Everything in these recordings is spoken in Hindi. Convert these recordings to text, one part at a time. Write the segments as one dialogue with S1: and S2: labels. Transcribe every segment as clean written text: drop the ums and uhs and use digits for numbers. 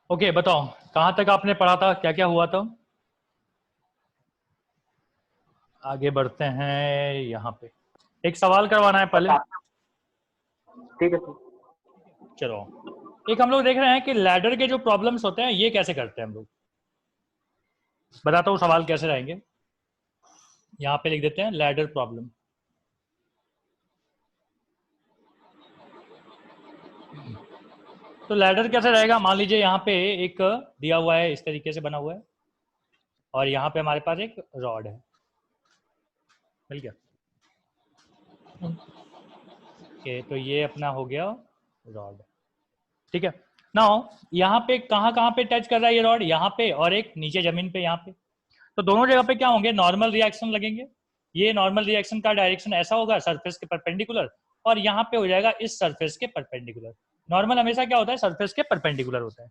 S1: ओके बताओ कहाँ तक आपने पढ़ा था, क्या क्या हुआ था। आगे बढ़ते हैं। यहाँ पे एक सवाल करवाना है पहले।
S2: ठीक है सर।
S1: चलो एक हम लोग देख रहे हैं कि लैडर के जो प्रॉब्लम्स होते हैं ये कैसे करते हैं हम लोग। बताता हूँ सवाल कैसे रहेंगे। यहाँ पे लिख देते हैं लैडर प्रॉब्लम। तो लैडर कैसे रहेगा, मान लीजिए यहाँ पे एक दिया हुआ है, इस तरीके से बना हुआ है, और यहाँ पे हमारे पास एक रॉड है। मिल गया। ओके तो ये अपना हो गया रॉड। ठीक है। नाउ यहाँ पे कहाँ कहाँ पे टच कर रहा है ये रॉड, यहाँ पे और एक नीचे जमीन पे यहाँ पे। तो दोनों जगह पे क्या होंगे, नॉर्मल रिएक्शन लगेंगे। ये नॉर्मल रिएक्शन का डायरेक्शन ऐसा होगा सरफेस के परपेंडिकुलर, और यहाँ पे हो जाएगा इस सरफेस के परपेंडिकुलर। नॉर्मल हमेशा क्या होता है, सरफेस के परपेंडिकुलर होता है।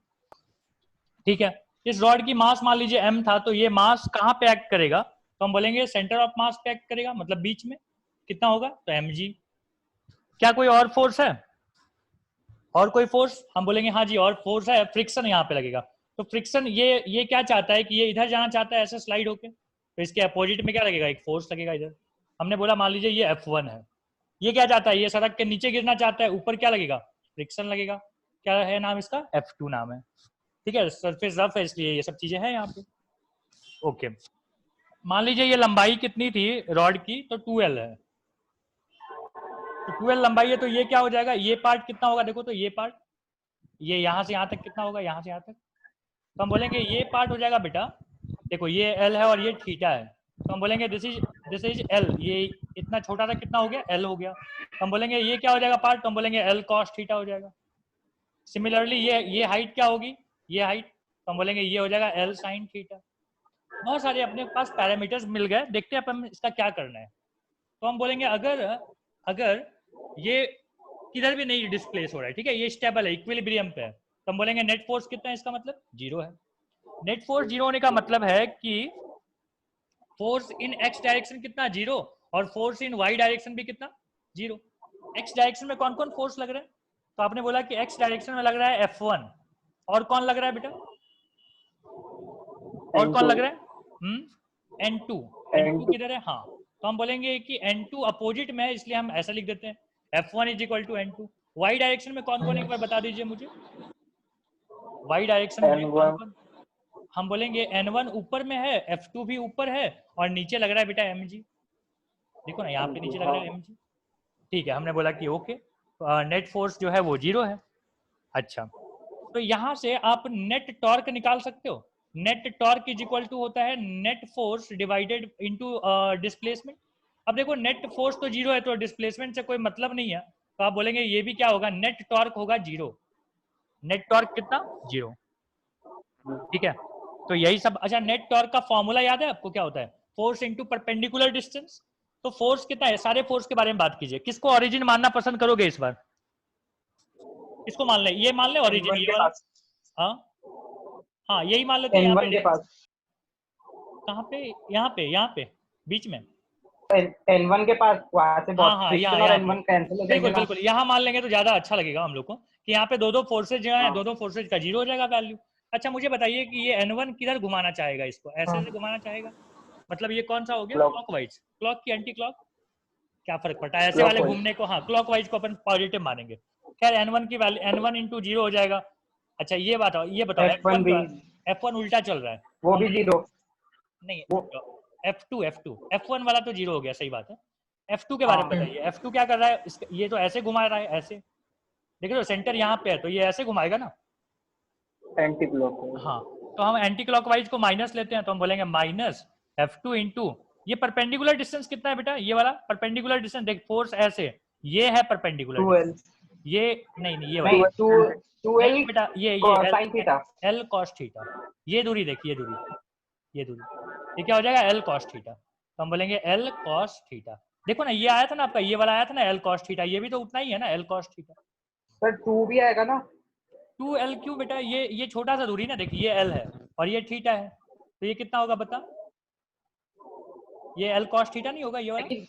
S1: ठीक है। इस रॉड की मास मान लीजिए m था, तो ये मास कहाँ पे एक्ट करेगा, तो हम बोलेंगे सेंटर ऑफ मास पे एक्ट करेगा, मतलब बीच में। कितना होगा, तो mg। क्या कोई और फोर्स है, और कोई फोर्स, हम बोलेंगे हाँ जी और फोर्स है, फ्रिक्शन यहाँ पे लगेगा। तो फ्रिक्शन ये क्या चाहता है कि ये इधर जाना चाहता है ऐसे स्लाइड होके, तो इसके अपोजिट में क्या लगेगा, एक फोर्स लगेगा इधर। हमने बोला मान लीजिए ये F1 है, ये क्या चाहता है, ये सड़क के नीचे गिरना चाहता है, ऊपर क्या लगेगा, फ्रिक्शन लगेगा। क्या है नाम इसका, F2 नाम है। ठीक है, सरफेस रफ है इसलिए ये सब चीजें हैं यहाँ पे। ओके मान लीजिए ये लंबाई कितनी थी रॉड की, तो 2L है। तो 2L लंबाई है, तो ये क्या हो जाएगा, ये पार्ट कितना होगा, देखो तो ये पार्ट, ये यहाँ से यहाँ तक कितना होगा, यहाँ से यहाँ तक। तो हम बोलेंगे ये पार्ट हो जाएगा बेटा, देखो ये L है और ये थीटा है, तो हम बोलेंगे दिस इज L। ये इतना छोटा सा कितना हो गया, L हो गया। तो हम बोलेंगे ये क्या हो जाएगा पार्ट, तो हम बोलेंगे L cos थीटा हो जाएगा। सिमिलरली ये हाइट क्या होगी, ये हाइट, तो हम बोलेंगे ये हो जाएगा L sin थीटा। बहुत सारे अपने पास पैरामीटर्स मिल गए, देखते हैं अपन इसका क्या करना है। तो हम बोलेंगे अगर अगर ये किधर भी नहीं डिस्प्लेस हो रहा है, ठीक है, ये स्टेबल है, इक्विलिब्रियम पे है, तो हम बोलेंगे नेट फोर्स कितना है, इसका मतलब जीरो है। नेट फोर्स जीरो होने का मतलब है कि फोर्स इन एक्स डायरेक्शन कितना, जीरो, और फोर्स इन वाई डायरेक्शन भी कितना, जीरो। एक्स डायरेक्शन में कौन कौन फोर्स लग रहा है, तो आपने बोला कि एक्स डायरेक्शन में लग रहा है F1, और कौन लग रहा है बेटा, और कौन लग रहा है, N2। N2 किधर है, हाँ, तो हम बोलेंगे कि N2 अपोजिट में है, इसलिए हम ऐसा लिख देते हैं F1 is equal to N2। Y direction में कौन कौन, एक बार बता दीजिए मुझे, वाई डायरेक्शन में कौन कौन। हम बोलेंगे N1 ऊपर में है, F2 भी ऊपर है, और नीचे लग रहा है बेटा mg। देखो ना यहाँ पे नीचे लग रहा है mg। ठीक है, हमने बोला कि ओके नेट फोर्स जो है वो जीरो है। अच्छा, तो यहाँ से आप नेट टॉर्क निकाल सकते हो। Net torque is equal to होता है net force divided into displacement. अब देखो नेट फोर्स तो जीरो है, तो डिस्प्लेसमेंट से कोई मतलब नहीं है, तो आप बोलेंगे ये भी क्या होगा, नेट टॉर्क होगा जीरो। नेट टॉर्क कितना, जीरो। ठीक है, तो यही सब। अच्छा, नेट टॉर्क का फॉर्मूला याद है आपको, क्या होता है, फोर्स इनटू परपेंडिकुलर डिस्टेंस। तो फोर्स कितना है, सारे फोर्स के बारे में बात कीजिए, किसको ओरिजिन मानना पसंद करोगे इस बार, किसको मान ले, ये मान ले ओरिजिन, ये वाला, हाँ हाँ यही मान लेते हैं यहाँ
S2: N1 के
S1: पे।
S2: पास,
S1: कहाँ पे, यहाँ पे बीच में,
S2: N1 के पास, वहां से
S1: हाँ
S2: बहुत
S1: हाँ यहाँ
S2: फ्रिक्शन और
S1: यहाँ पे,
S2: N1 कैंसिल हो जाएंगे
S1: बिल्कुल
S2: ना।
S1: बिल्कुल यहाँ मान लेंगे तो ज्यादा अच्छा लगेगा हम लोग को, कि यहाँ पे दो दो फोर्सेज जो है,
S2: हाँ
S1: दो दो फोर्सेज का जीरो हो जाएगा वैल्यू। अच्छा मुझे बताइए कि ये N1 किधर घुमाना चाहेगा, इसको ऐसे
S2: हाँ,
S1: से घुमाना चाहेगा, मतलब ये कौन सा हो गया,
S2: क्लॉक
S1: क्लॉकवाइज, क्लॉक की एंटी क्लॉक, क्या फर्क पड़ता है, ऐसे
S2: क्लॉक
S1: वाले
S2: वाइज।
S1: घूमने को हाँ क्लॉकवाइज को अपन पॉजिटिव मानेंगे। खैर N1 की वैल्यू N1 इंटू जीरो हो जाएगा। अच्छा ये बताओ
S2: F1
S1: F1
S2: भी,
S1: का, F1 उल्टा चल रहा है, तो
S2: वो
S1: हम
S2: भी
S1: बोलेंगे
S2: जीरो।
S1: नहीं,
S2: वो
S1: F2 F1 वाला तो जीरो हो गया, सही बात है। F2 के बारे में
S2: हाँ,
S1: बताइए, F2 क्या कर रहा है, ये तो ऐसे घुमा रहा है, ऐसे, देख रहे हो सेंटर यहाँ पे है, तो ये ऐसे घुमाएगा ना।
S2: Anti clock.
S1: हाँ, तो हम एंटी क्लॉकवाइज को माइनस लेते हैं, तो हम बोलेंगे माइनस F2 इंटू, ये परपेंडिकुलर डिस्टेंस कितना है बेटा, ये वाला परपेंडिकुलर डिस्टेंस, देख फोर्स ऐसे, ये है परपेंडिकुलर
S2: 2L,
S1: डिस्टेंस, ये नहीं ये वाला,
S2: नहीं 2L
S1: नहीं बेटा ये
S2: sine theta.
S1: L cos theta, ये दूरी देखिए, ये दूरी, ये दूरी, ये क्या हो जाएगा, एल कॉस थीटा, तो हम बोलेंगे एल कॉस थीटा। देखो ना ये आया था ना आपका, ये वाला आया था ना एल कॉस थीटा, ये भी तो उतना ही है ना एल कॉस थीटा।
S2: सर 2 भी आएगा ना।
S1: 2L क्यों बेटा, ये छोटा सा दूरी ना, देखिए ये एल है और ये थीटा है, तो ये कितना होगा बता, ये एल कॉस थीटा नहीं होगा ये वाला।
S2: लेकिन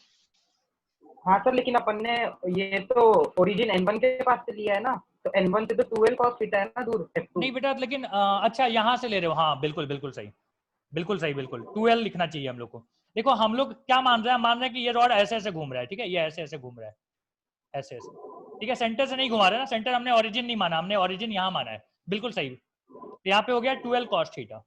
S2: हाँ सर, लेकिन अपन ने ये तो ओरिजिन N1 के पास से लिया है ना। तो N1 से तो 2L cos थीटा है ना दूर F2।
S1: नहीं बेटा, लेकिन अच्छा यहाँ से ले रहे हो, हाँ बिल्कुल बिल्कुल सही, बिल्कुल सही, बिल्कुल 2L लिखना चाहिए हम लोग को। देखो हम लोग क्या मान रहे हैं, मान रहे हैं कि ये रॉड ऐसे ऐसे घूम रहा है, ठीक है, ये ऐसे ऐसे घूम रहा है, ऐसे ऐसे, ठीक है, सेंटर से नहीं घुमा रहे ना, सेंटर हमने ओरिजिन नहीं माना, हमने ओरिजिन यहाँ माना है, बिल्कुल सही। तो यहाँ पे हो गया 2L cos थीटा।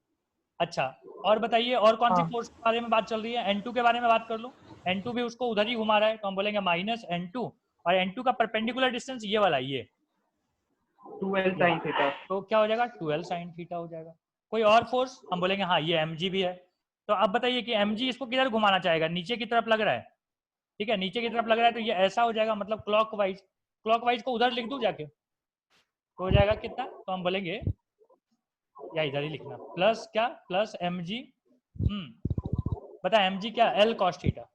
S1: अच्छा, और बताइए और कौन सी
S2: हाँ।
S1: फोर्स के बारे में बात चल रही है, N2 के बारे में बात कर लो। N2 भी उसको उधर ही घुमा रहा है, तो हम बोलेंगे माइनस N2, और N2 का परपेंडिकुलर डिस्टेंस ये वाला, ये
S2: 2L sin थीटा।
S1: तो क्या हो जाएगा, 12 साइन थीटा हो जाएगा। कोई और फोर्स, हम बोलेंगे हाँ ये mg भी है। तो अब बताइए कि mg इसको किधर घुमाना चाहेगा, नीचे की तरफ लग रहा है, ठीक है, नीचे की तरफ लग रहा है, तो ये ऐसा हो जाएगा, मतलब क्लॉकवाइज, क्लॉकवाइज को उधर लिख दूं जाके, तो हो जाएगा कितना, तो हम बोलेंगे या इधर ही लिखना, प्लस क्या, प्लस mg, बता mg क्या, L cos theta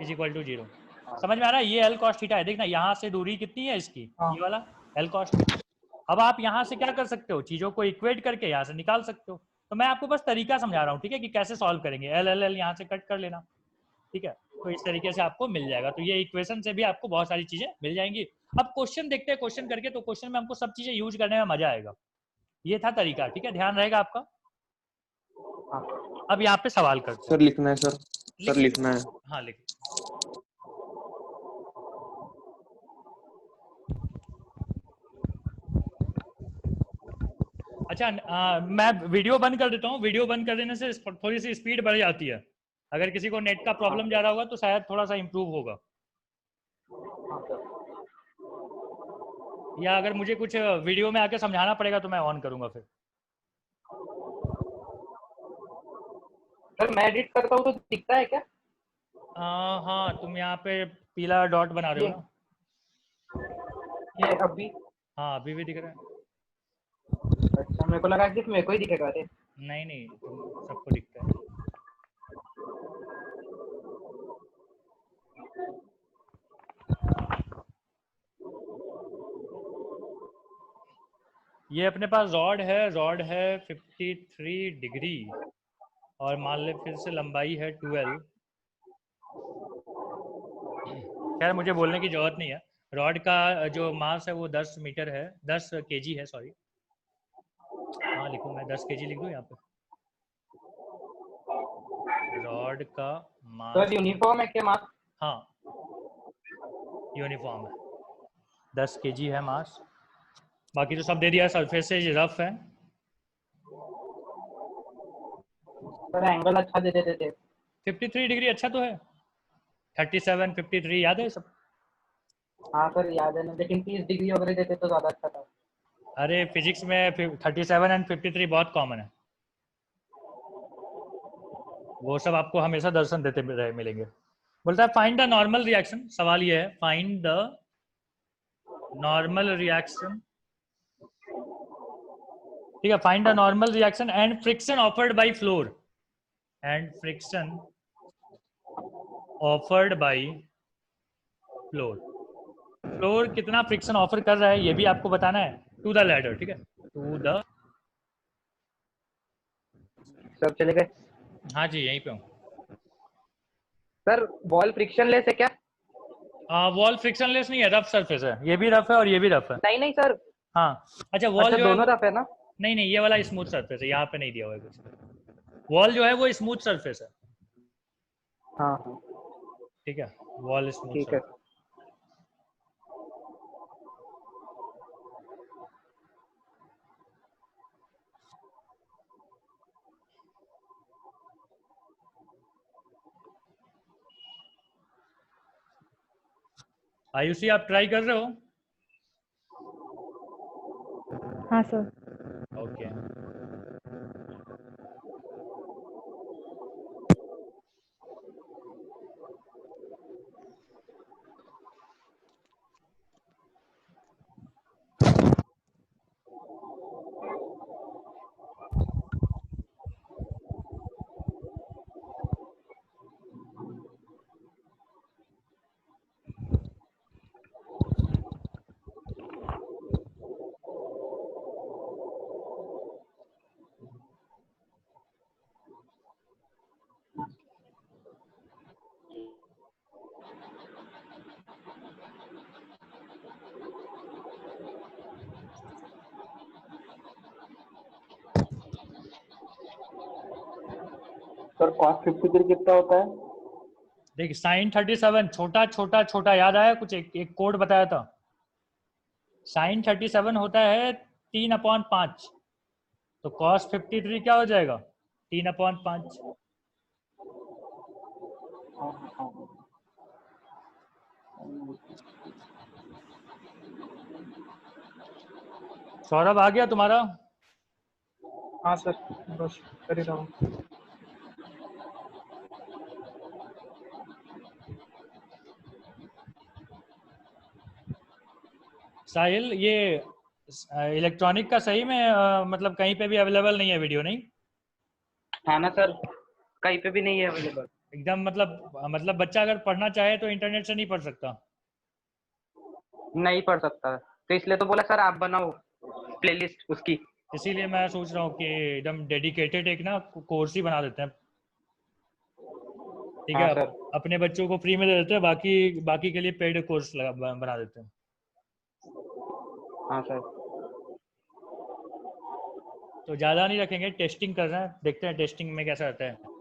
S1: is equal to 0। समझ में आ रहा है, ये L cos थीटा है, देखना यहाँ से दूरी कितनी है इसकी,
S2: हाँ।
S1: ये वाला L cos थीटा। अब आप यहाँ से क्या कर सकते हो, चीजों को इक्वेट करके यहाँ से निकाल सकते हो। तो मैं आपको बस तरीका समझा रहा हूँ, ठीक है, कि कैसे सॉल्व करेंगे, एल एल एल यहाँ से कट कर लेना, ठीक है, तो इस तरीके से आपको मिल जाएगा। तो ये इक्वेशन से भी आपको बहुत सारी चीजें मिल जाएंगी। अब क्वेश्चन देखते हैं, क्वेश्चन करके, तो क्वेश्चन में हमको सब चीजें यूज करने में मजा आएगा। ये था तरीका, ठीक है, ध्यान रहेगा आपका। अब यहाँ पे सवाल करते हैं।
S3: सर लिखना है सर, सर लिखना है।
S1: हाँ लिख। अच्छा मैं वीडियो बंद कर देता हूँ, वीडियो बंद कर देने से थोड़ी सी स्पीड बढ़ जाती है। अगर किसी को नेट का प्रॉब्लम जा रहा होगा तो शायद थोड़ा सा इम्प्रूव होगा, या अगर मुझे कुछ वीडियो में आके समझाना पड़ेगा तो मैं ऑन करूंगा फिर।
S2: सर मैं एडिट करता हूँ तो दिखता है क्या?
S1: हाँ तुम यहाँ पे पीला डॉट बना रहे हो ना।
S2: ये अभी?
S1: हाँ अभी भी दिख रहा है।
S2: अच्छा, मेरे को लगा सिर्फ मेरे को ही दिखेगा। अरे
S1: नहीं नहीं, तुम सबको दिखता है। ये अपने पास रॉड है 53 डिग्री, और मान ले फिर से लंबाई है 12। खैर मुझे बोलने की जरूरत नहीं है। रॉड का जो मास है वो 10 मीटर है, 10 केजी है, सॉरी। हाँ लिखूँ, मैं 10 केजी लिख दूँ यहाँ पे। रॉड का मास,
S2: सर यूनिफॉर्म है क्या मास?
S1: हाँ यूनिफॉर्म है, 10 केजी है मास। बाकी तो सब दे दिया, सरफेसेज रफ है।
S2: सर एंगल अच्छा दे देते थे।
S1: 53 डिग्री अच्छा तो है, 37 53 याद है सब।
S2: हाँ सर याद है ना, लेकिन 30 डिग्री वगैरह देते तो ज्यादा अच्छा था।
S1: अरे फिजिक्स में 37 एंड 53 बहुत कॉमन है, वो सब आपको हमेशा दर्शन देते रहे मिलेंगे। बोलता है फाइंड द नॉर्मल रिएक्शन, सवाल ये है फाइंड द नॉर्मल रिएक्शन, ठीक है, find the normal reaction and friction offered by floor, and friction offered by floor. Floor कितना फ्रिक्शन ऑफर कर रहा है ये भी आपको बताना है, टू द लैडर, ठीक है, टू द।
S2: सर चले गए?
S1: हाँ जी यहीं पे हूँ।
S2: सर वॉल फ्रिक्शन लेस है क्या?
S1: वॉल फ्रिक्शनलेस नहीं है, रफ सरफेस है, ये भी रफ है और ये भी रफ है।
S2: नहीं नहीं सर।
S1: हाँ अच्छा, वॉल
S2: अच्छा
S1: जो है
S2: दोनों रफ है ना?
S1: नहीं नहीं, ये वाला स्मूथ सरफेस है, यहाँ पे नहीं दिया हुआ है कुछ। वॉल जो है वो स्मूथ सरफेस है,
S2: हाँ हाँ
S1: ठीक है, वॉल स्मूथ
S2: ठीक है।
S1: सरफेस। आयुषी आप ट्राई कर रहे हो?
S4: हाँ सर।
S1: ओके
S3: सर cos 53 कितना होता है?
S1: देख साइन 37 छोटा छोटा छोटा याद आया कुछ एक कोड बताया था साइन 37 होता है 3/5 तो cos 53 क्या हो जाएगा 3/5 सौरभ आ गया तुम्हारा
S5: हाँ सर बस कर ही रहा हूँ।
S1: साहिल ये इलेक्ट्रॉनिक का सही में मतलब कहीं पे भी अवेलेबल नहीं है वीडियो नहीं
S2: हाँ ना सर, कहीं पे भी नहीं है अवेलेबल।
S1: एकदम मतलब बच्चा अगर पढ़ना चाहे तो इंटरनेट से नहीं पढ़ सकता
S2: नहीं पढ़ सकता, तो इसलिए तो बोला सर आप बनाओ प्लेलिस्ट उसकी।
S1: इसीलिए मैं सोच रहा हूँ कि एकदम डेडिकेटेड एक ना कोर्स ही बना देते हैं ठीक है
S2: हाँ सर।
S1: अपने बच्चों को फ्री में दे देते हैं बाकी के लिए पेड कोर्स बना देते हैं
S2: हाँ सर।
S1: तो ज़्यादा नहीं रखेंगे टेस्टिंग कर रहे हैं देखते हैं टेस्टिंग में कैसा रहता है